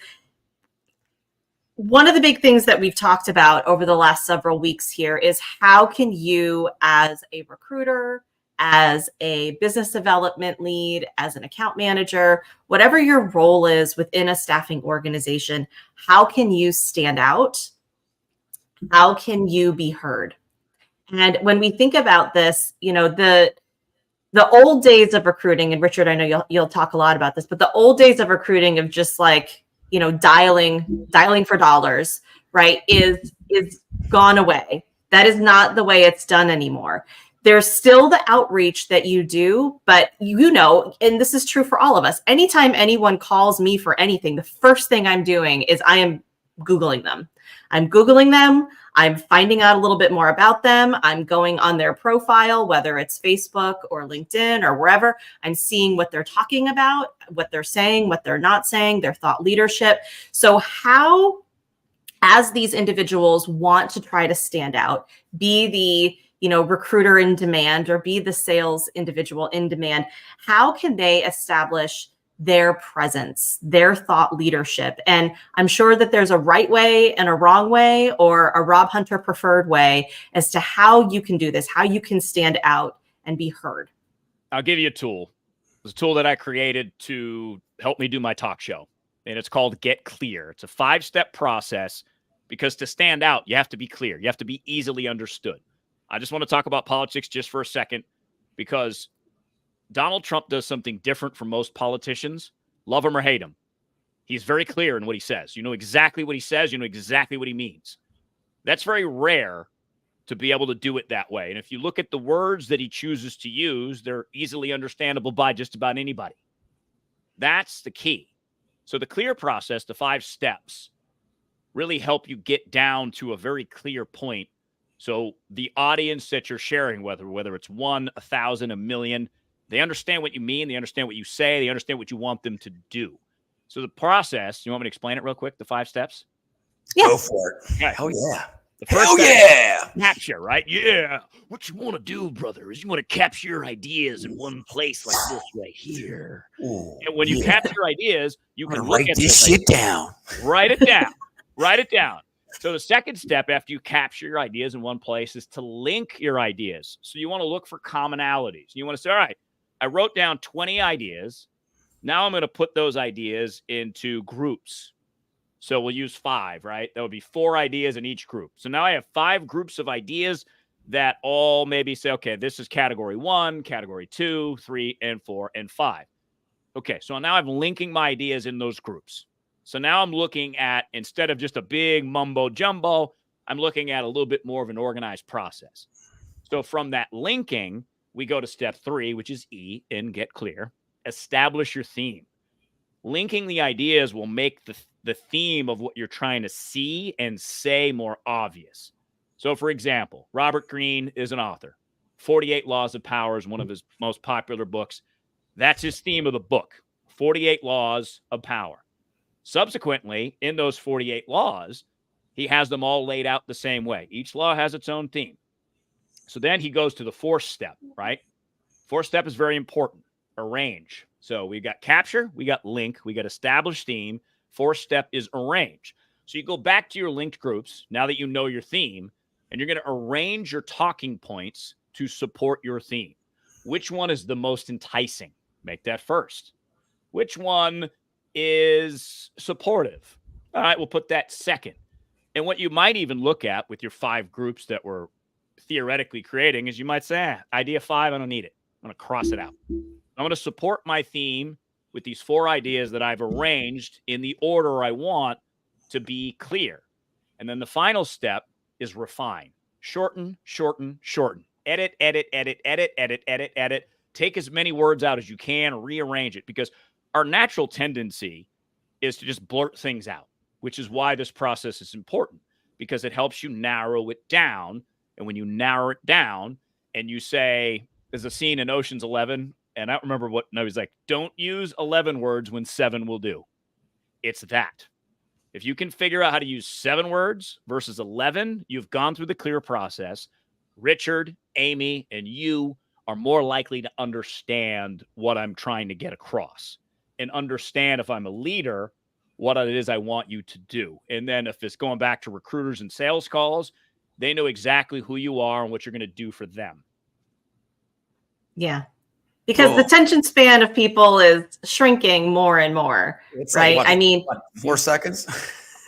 one of the big things that we've talked about over the last several weeks here is how can you, as a recruiter, as a business development lead, as an account manager, whatever your role is within a staffing organization, how can you stand out? How can you be heard? And when we think about this, you know, the old days of recruiting, and Richard, I know you'll talk a lot about this, but the old days of recruiting of just like, you know, dialing for dollars, right, is gone away. That is not the way it's done anymore. There's still the outreach that you do, but you know, and this is true for all of us, anytime anyone calls me for anything, the first thing I'm doing is I am Googling them. I'm finding out a little bit more about them. I'm going on their profile, whether it's Facebook or LinkedIn or wherever. I'm seeing what they're talking about, what they're saying, what they're not saying, their thought leadership. So how, as these individuals want to try to stand out, be the, you know, recruiter in demand or be the sales individual in demand, how can they establish their presence, their thought leadership? And I'm sure that there's a right way and a wrong way, or a Rob Hunter preferred way, as to how you can do this, how you can stand out and be heard. I'll give you a tool. It's a tool that I created to help me do my talk show, and it's called Get Clear. It's a 5-step process, because to stand out, you have to be clear. You have to be easily understood. I just want to talk about politics just for a second, because Donald Trump does something different from most politicians. Love him or hate him, he's very clear in what he says. You know exactly what he says. You know exactly what he means. That's very rare to be able to do it that way. And if you look at the words that he chooses to use, they're easily understandable by just about anybody. That's the key. So the clear process, the 5 steps, really help you get down to a very clear point. So the audience that you're sharing, whether it's 1, 1,000, 1,000,000, they understand what you mean. They understand what you say. They understand what you want them to do. So the process, you want me to explain it real quick, the 5 steps? Yeah. Go for it. Okay. Hell yeah. The first Hell step, yeah. capture, right? Yeah. What you want to do, brother, is you want to capture your ideas in one place like this right here. Ooh, And when you capture ideas, you can look write at this shit down. Write it down. Write it down. So the second step after you capture your ideas in one place is to link your ideas. So you want to look for commonalities. You want to say, all right, I wrote down 20 ideas. Now I'm going to put those ideas into groups. So we'll use 5, right? That would be 4 ideas in each group. So now I have 5 groups of ideas that all maybe say, okay, this is category 1, category 2, 3, and 4, and 5. Okay, so now I'm linking my ideas in those groups. So now I'm looking at, instead of just a big mumbo jumbo, I'm looking at a little bit more of an organized process. So from that linking, we go to step 3, which is E in Get Clear. Establish your theme. Linking the ideas will make the theme of what you're trying to see and say more obvious. So for example, Robert Greene is an author. 48 Laws of Power is one of his most popular books. That's his theme of the book, 48 Laws of Power. Subsequently, in those 48 laws, he has them all laid out the same way. Each law has its own theme. So then he goes to the fourth step, right? Fourth step is very important. Arrange. So we got capture, we got link, we got establish theme. Fourth step is arrange. So you go back to your linked groups now that you know your theme, and you're going to arrange your talking points to support your theme. Which one is the most enticing? Make that first. Which one is supportive? All right, we'll put that second. And what you might even look at with your 5 groups that we're theoretically creating is you might say, idea 5, I don't need it. I'm going to cross it out. I'm going to support my theme with these 4 ideas that I've arranged in the order I want to be clear. And then the final step is refine. Shorten, shorten, shorten. Edit, edit, edit, edit, edit, edit, edit. Take as many words out as you can, rearrange it, because our natural tendency is to just blurt things out, which is why this process is important, because it helps you narrow it down. And when you narrow it down and you say, there's a scene in Ocean's 11, and I don't remember what, no, he's like, don't use 11 words when 7 will do. It's that. If you can figure out how to use 7 words versus 11, you've gone through the clear process. Richard, Amy, and you are more likely to understand what I'm trying to get across and understand, if I'm a leader, what it is I want you to do. And then if it's going back to recruiters and sales calls, they know exactly who you are and what you're going to do for them. Yeah. Because the attention span of people is shrinking more and more, It's right? like, what, I mean, 4 seconds?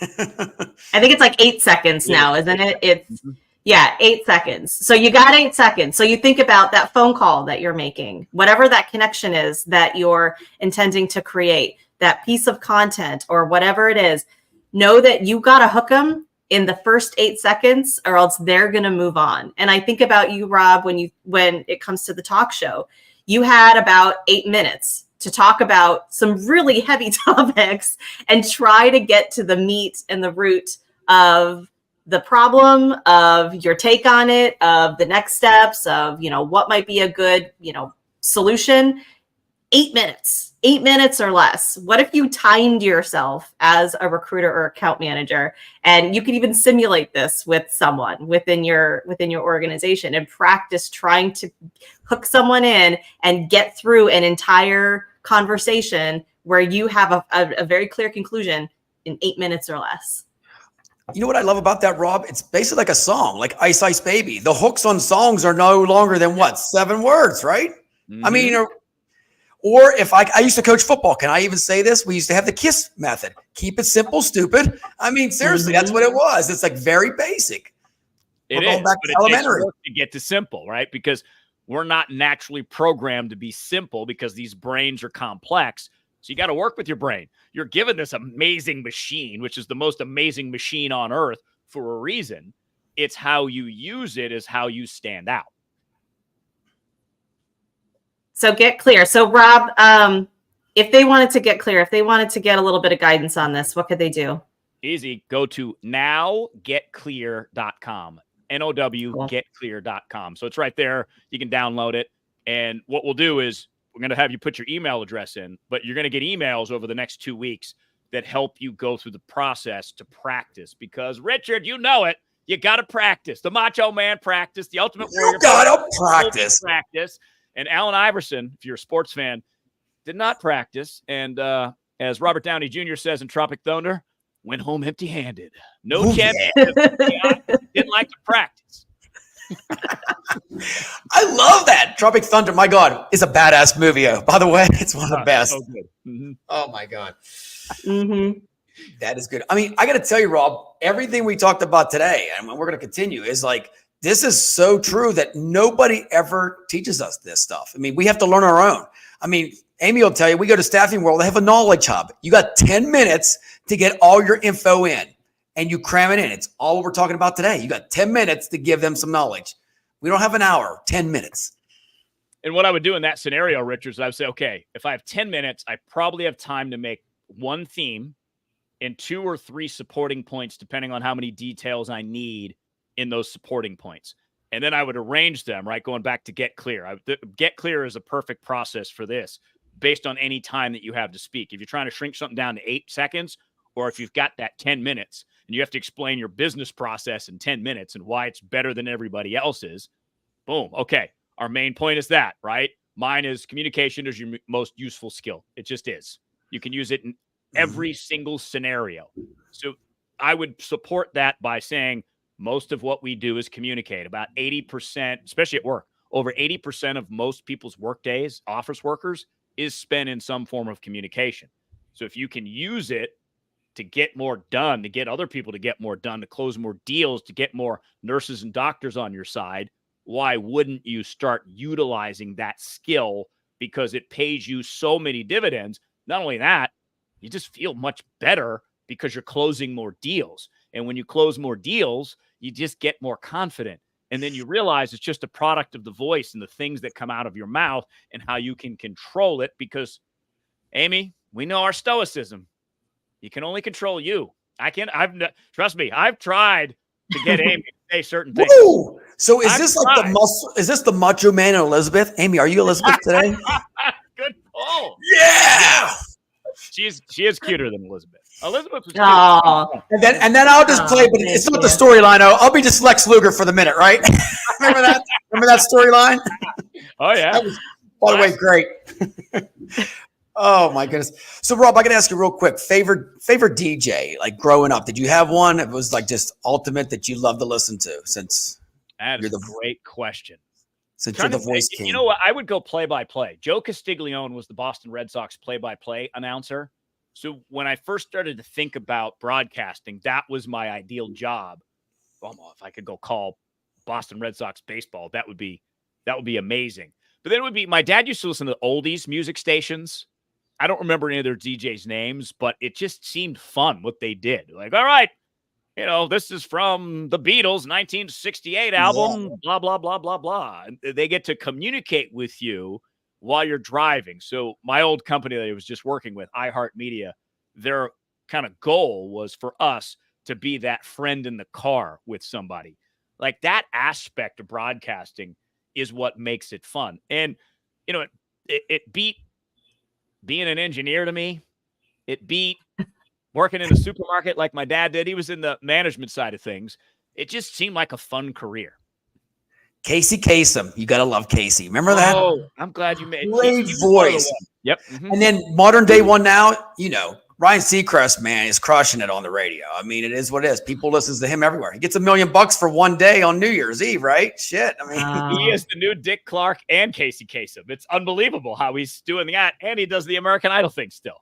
I think it's like 8 seconds now, isn't it? It's, yeah, 8 seconds. So you got 8 seconds. So you think about that phone call that you're making, whatever that connection is that you're intending to create, that piece of content or whatever it is, know that you got to hook them in the first 8 seconds or else they're going to move on. And I think about you, Rob, when it comes to the talk show, you had about 8 minutes to talk about some really heavy topics and try to get to the meat and the root of the problem, of your take on it, of the next steps, of, what might be a good, solution. 8 minutes or less. What if you timed yourself as a recruiter or account manager, and you could even simulate this with someone within your organization and practice trying to hook someone in and get through an entire conversation where you have a very clear conclusion in 8 minutes or less. You know what I love about that, Rob? It's basically like a song, like Ice Ice Baby. The hooks on songs are no longer than 7 words, right? Mm-hmm. I mean, or if I used to coach football, can I even say this? We used to have the KISS method. Keep it simple, stupid. I mean, seriously, that's what it was. It's like very basic. It is, but it takes work to get to simple, right? Because we're not naturally programmed to be simple because these brains are complex. So you got to work with your brain. You're given this amazing machine, which is the most amazing machine on earth for a reason. It's how you use it is how you stand out. So get clear. So Rob, if they wanted to get clear, if they wanted to get a little bit of guidance on this, what could they do? Easy. Go to nowgetclear.com. NOWgetclear.com. So it's right there. You can download it. And what we'll do is we're going to have you put your email address in, but you're going to get emails over the next 2 weeks that help you go through the process to practice. Because, Richard, you know it. You got to practice. The Macho Man practice. The Ultimate Warrior. You got to practice. And Allen Iverson, if you're a sports fan, did not practice. And as Robert Downey Jr. says in Tropic Thunder, went home empty-handed. No championship. Didn't like to practice. I love that. Tropic Thunder, my God, is a badass movie. By the way, it's one of the best. So good. Mm-hmm. Oh, my God. Mm-hmm. That is good. I mean, I got to tell you, Rob, everything we talked about today, and we're going to continue, is like, this is so true that nobody ever teaches us this stuff. I mean, we have to learn our own. I mean, Amy will tell you, we go to Staffing World, they have a knowledge hub. You got 10 minutes to get all your info in, and you cram it in. It's all what we're talking about today. You got 10 minutes to give them some knowledge. We don't have an hour, 10 minutes. And what I would do in that scenario, Richard, is I would say, okay, if I have 10 minutes, I probably have time to make one theme and 2 or 3 supporting points, depending on how many details I need in those supporting points. And then I would arrange them, right? Going back to Get Clear. Get Clear is a perfect process for this based on any time that you have to speak. If you're trying to shrink something down to 8 seconds, or if you've got that 10 minutes and you have to explain your business process in 10 minutes and why it's better than everybody else's, boom. Okay. Our main point is that, right? Mine is communication is your most useful skill. It just is. You can use it in every single scenario. So I would support that by saying most of what we do is communicate. About 80%, especially at work, over 80% of most people's work days, office workers, is spent in some form of communication. So if you can use it to get more done, to get other people to get more done, to close more deals, to get more nurses and doctors on your side, why wouldn't you start utilizing that skill? Because it pays you so many dividends. Not only that, you just feel much better because you're closing more deals. And when you close more deals, you just get more confident. And then you realize it's just a product of the voice and the things that come out of your mouth and how you can control it. Because, Amy, we know our stoicism. You can only control you. Trust me, I've tried to get Amy to say certain things. Woo! So is this like the muscle? Is this the Macho Man and Elizabeth? Amy, are you Elizabeth today? Good pull. Yeah. She is cuter than Elizabeth. Elizabeth was cute. Oh, And then I'll just play, but it's not the storyline. I'll be just Lex Luger for the minute, right? Remember that? Remember that storyline? Oh yeah. That was, by the way, great. Oh my goodness. So Rob, I gotta ask you real quick. Favorite DJ, like growing up, did you have one? It was like just ultimate that you love to listen to since that is a great question. Since you're the voice king. You know what? I would go play-by-play. Joe Castiglione was the Boston Red Sox play-by-play announcer. So when I first started to think about broadcasting, that was my ideal job. Well, if I could go call Boston Red Sox baseball, that would be amazing. But then it would be, my dad used to listen to oldies music stations. I don't remember any of their DJs' names, but it just seemed fun what they did. Like, all right, this is from the Beatles' 1968 album, blah, blah, blah, blah, blah. And they get to communicate with you while you're driving. So my old company that I was just working with, iHeartMedia, their kind of goal was for us to be that friend in the car with somebody. Like that aspect of broadcasting is what makes it fun. And, it beat being an engineer to me. It beat working in a supermarket like my dad did. He was in the management side of things. It just seemed like a fun career. Casey Kasem. You got to love Casey. Remember that? Oh, I'm glad you made great voice. Yep. Mm-hmm. And then modern day one now, Ryan Seacrest, man, is crushing it on the radio. I mean, it is what it is. People listen to him everywhere. He gets $1 million for one day on New Year's Eve, right? Shit. I mean, he is the new Dick Clark and Casey Kasem. It's unbelievable how he's doing that. And he does the American Idol thing still.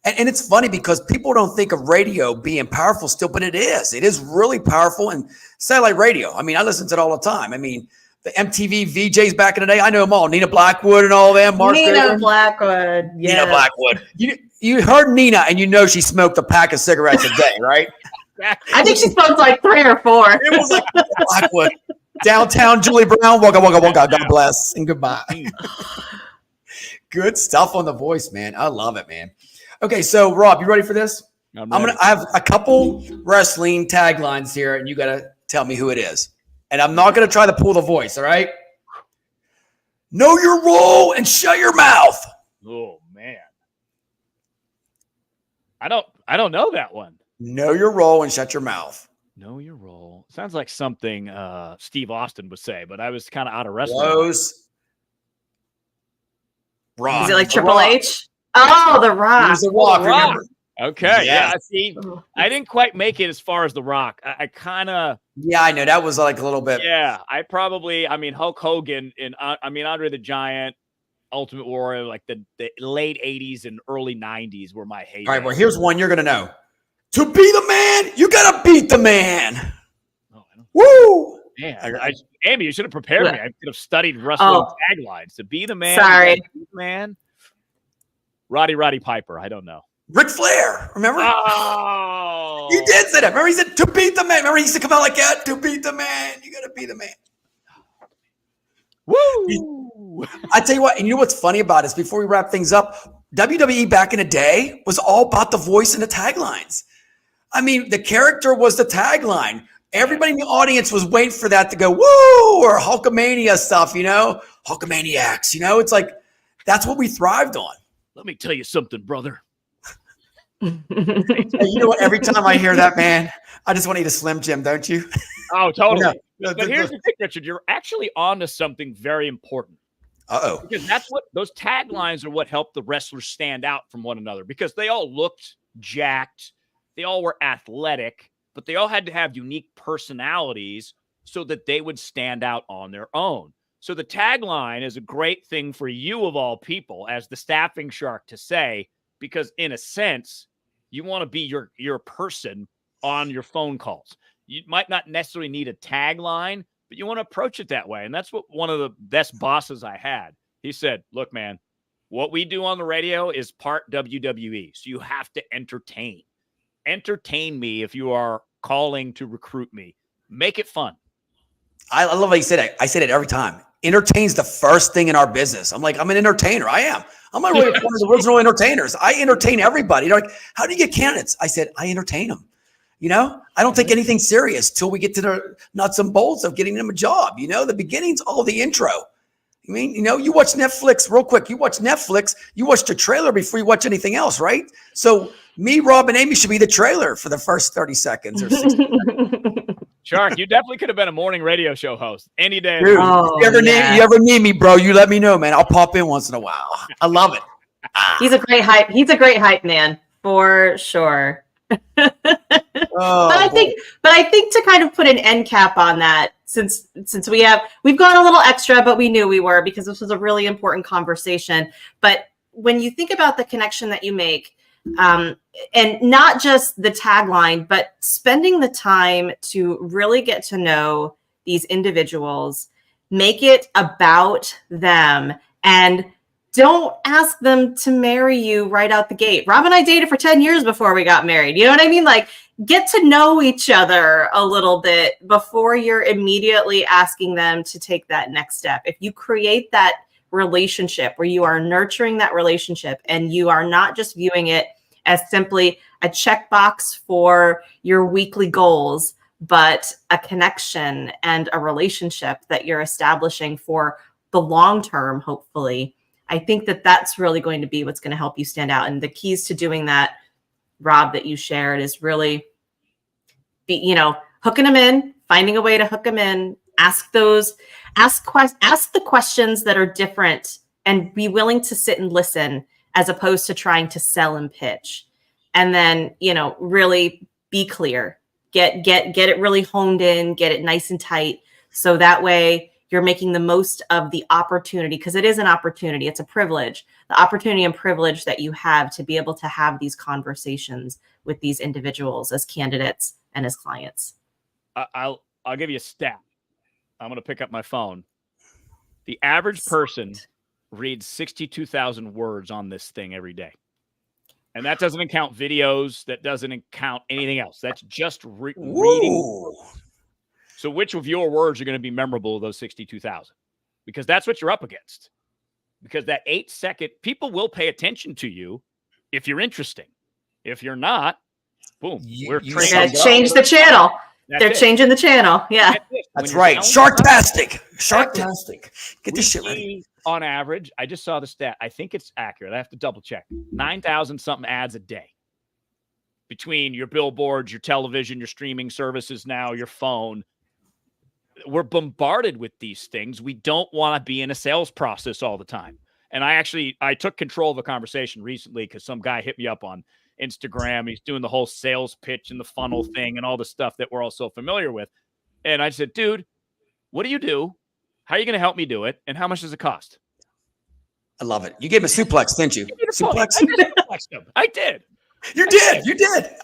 And it's funny because people don't think of radio being powerful still, but it is. It is really powerful. And satellite radio, I mean, I listen to it all the time. I mean, the MTV VJs back in the day, I know them all. Nina Blackwood and all them. Nina Blackwood. Yes. Nina Blackwood. You heard Nina and she smoked a pack of cigarettes a day, right? I think she smoked like 3 or 4. It was like Blackwood. Downtown Julie Brown. Wugga, wugga, wugga. God bless and goodbye. Good stuff on the voice, man. I love it, man. Okay, so Rob, you ready for this? I have a couple wrestling taglines here, and you got to tell me who it is. And I'm not going to try to pull the voice, all right? Know your role and shut your mouth. Oh, man. I don't know that one. Know your role and shut your mouth. Know your role. Sounds like something Steve Austin would say, but I was kind of out of wrestling. Close. Rock. Is it like Triple H? Oh, The Rock. He's The Rock, remember? Okay. Yeah. See, I didn't quite make it as far as The Rock. I kind of. Yeah, I know. That was like a little bit. Yeah. Hulk Hogan and Andre the Giant, Ultimate Warrior, like the late 80s and early 90s were my heyday. All right. Well, here's one you're going to know. To be the man, you got to beat the man. Oh, Woo! Man, Amy, you should have prepared me. I could have studied wrestling taglines. To be the man. Sorry. Man. Roddy Piper. I don't know. Ric Flair, remember? Oh, he did say that. Remember, he said to beat the man. Remember, he used to come out like that. To beat the man, you got to be the man. Woo! I tell you what, and you know what's funny about this? Before we wrap things up, WWE back in the day was all about the voice and the taglines. I mean, the character was the tagline. Everybody in the audience was waiting for that to go, woo, or Hulkamania stuff, Hulkamaniacs, it's like, that's what we thrived on. Let me tell you something, brother. Hey, you know what? Every time I hear that, man, I just want to eat a Slim Jim, don't you? Oh, totally. No. But here's the thing, Richard. You're actually on to something very important. Uh-oh. Because that's what those taglines are what helped the wrestlers stand out from one another, because they all looked jacked. They all were athletic, but they all had to have unique personalities so that they would stand out on their own. So the tagline is a great thing for you of all people as the staffing shark to say, because in a sense, you want to be your person on your phone calls. You might not necessarily need a tagline, but you want to approach it that way. And that's what one of the best bosses I had. He said, look, man, what we do on the radio is part WWE. So you have to entertain. Entertain me if you are calling to recruit me. Make it fun. I love how you said it. I say it every time. Entertain's the first thing in our business. I'm like, I'm an entertainer. I am. I'm one of the original entertainers. I entertain everybody. They're like, how do you get candidates? I said, I entertain them. I don't take anything serious till we get to the nuts and bolts of getting them a job. The beginning's all the intro. I mean, you watch Netflix real quick. You watch Netflix, you watch the trailer before you watch anything else, right? So me, Rob, and Amy should be the trailer for the first 30 seconds or 60 seconds. Shark, you definitely could have been a morning radio show host any day. Dude, you ever need me, bro, you let me know, man. I'll pop in once in a while. I love it. He's a great hype man for sure. But I think to kind of put an end cap on that, since we've gone a little extra, but we knew we were, because this was a really important conversation. But when you think about the connection that you make, and not just the tagline, but spending the time to really get to know these individuals, make it about them, and don't ask them to marry you right out the gate. Rob and I dated for 10 years before we got married. You know what I mean? Like, get to know each other a little bit before you're immediately asking them to take that next step. If you create that relationship where you are nurturing that relationship and you are not just viewing it as simply a checkbox for your weekly goals, but a connection and a relationship that you're establishing for the long term, hopefully, I think that that's really going to be what's going to help you stand out. And the keys to doing that, Rob, that you shared is really hooking them in, finding a way to hook them in, ask the questions that are different, and be willing to sit and listen as opposed to trying to sell and pitch. And then, really be clear, get it really honed in, get it nice and tight. So that way you're making the most of the opportunity, because it is an opportunity. It's a privilege, the opportunity and privilege that you have to be able to have these conversations with these individuals as candidates and as clients. I'll give you a stat. I'm going to pick up my phone. The average person reads 62,000 words on this thing every day. And that doesn't count videos. That doesn't count anything else. That's just reading. So which of your words are going to be memorable of those 62,000? Because that's what you're up against. Because that 8-second, people will pay attention to you if you're interesting. If you're not, boom. We're change the channel. They're changing the channel. Yeah. That's right. Sharktastic. Get this shit ready. On average, I just saw the stat. I think it's accurate. I have to double check. 9,000 something ads a day. Between your billboards, your television, your streaming services now, your phone. We're bombarded with these things. We don't want to be in a sales process all the time. And I took control of a conversation recently because some guy hit me up on Instagram. He's doing the whole sales pitch and the funnel thing and all the stuff that we're all so familiar with. And I said, dude, what do you do? How are you going to help me do it? And how much does it cost? I love it. You gave him a suplex, didn't you? Suplex. I did. You did.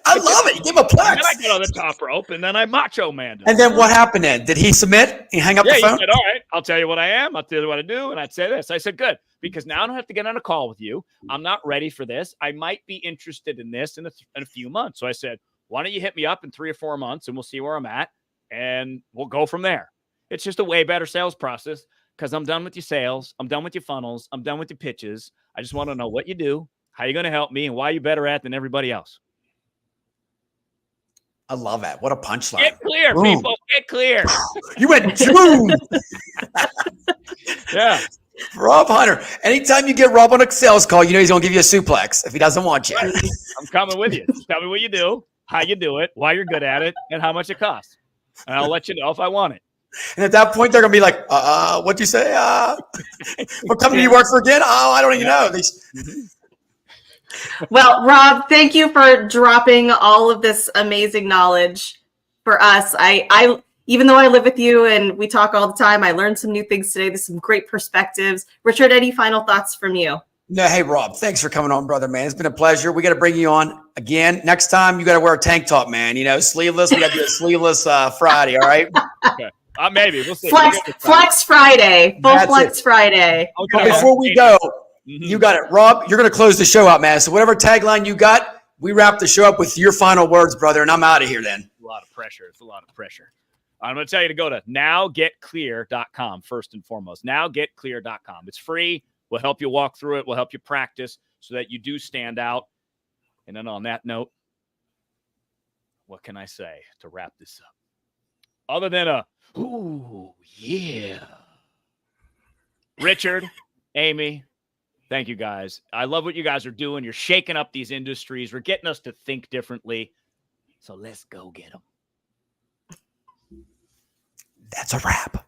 I love it. You gave him a plex. And then I got on the top rope, and then I macho manned him. And then what happened then? Did he submit? He hang up the phone? He said, all right, I'll tell you what I am. I'll tell you what I do. And I'd say this. I said, good, because now I don't have to get on a call with you. I'm not ready for this. I might be interested in this in a few months. So I said, why don't you hit me up in 3 or 4 months, and we'll see where I'm at, and we'll go from there. It's just a way better sales process because I'm done with your sales. I'm done with your funnels. I'm done with your pitches. I just want to know what you do, how you're going to help me, and why you're better at than everybody else. I love that. What a punchline. Get clear, Boom. people. Get clear. You went June. Yeah. Rob Hunter. Anytime you get Rob on a sales call, you know he's going to give you a suplex if he doesn't want you. I'm coming with you. Just tell me what you do, how you do it, why you're good at it, and how much it costs. And I'll let you know if I want it. And at that point, they're going to be like, what'd you say? We're coming to you work for again? Oh, I don't even know. Well, Rob, thank you for dropping all of this amazing knowledge for us. I even though I live with you and we talk all the time, I learned some new things today. There's some great perspectives. Richard, any final thoughts from you? No, hey, Rob, thanks for coming on, brother, man. It's been a pleasure. We got to bring you on again. Next time, you got to wear a tank top, man. You know, sleeveless. We got to do a sleeveless Friday, all right? Okay. Maybe. We'll see. Flex Friday. Full Flex Friday. Okay. But before we go, you got it. Rob, you're going to close the show out, man. So whatever tagline you got, we wrap the show up with your final words, brother, and I'm out of here then. A lot of pressure. It's a lot of pressure. I'm going to tell you to go to nowgetclear.com first and foremost. Nowgetclear.com. It's free. We'll help you walk through it. We'll help you practice so that you do stand out. And then on that note, what can I say to wrap this up? Other than ooh, yeah. Richard, Amy, thank you guys. I love what you guys are doing. You're shaking up these industries. We're getting us to think differently. So let's go get them. That's a wrap.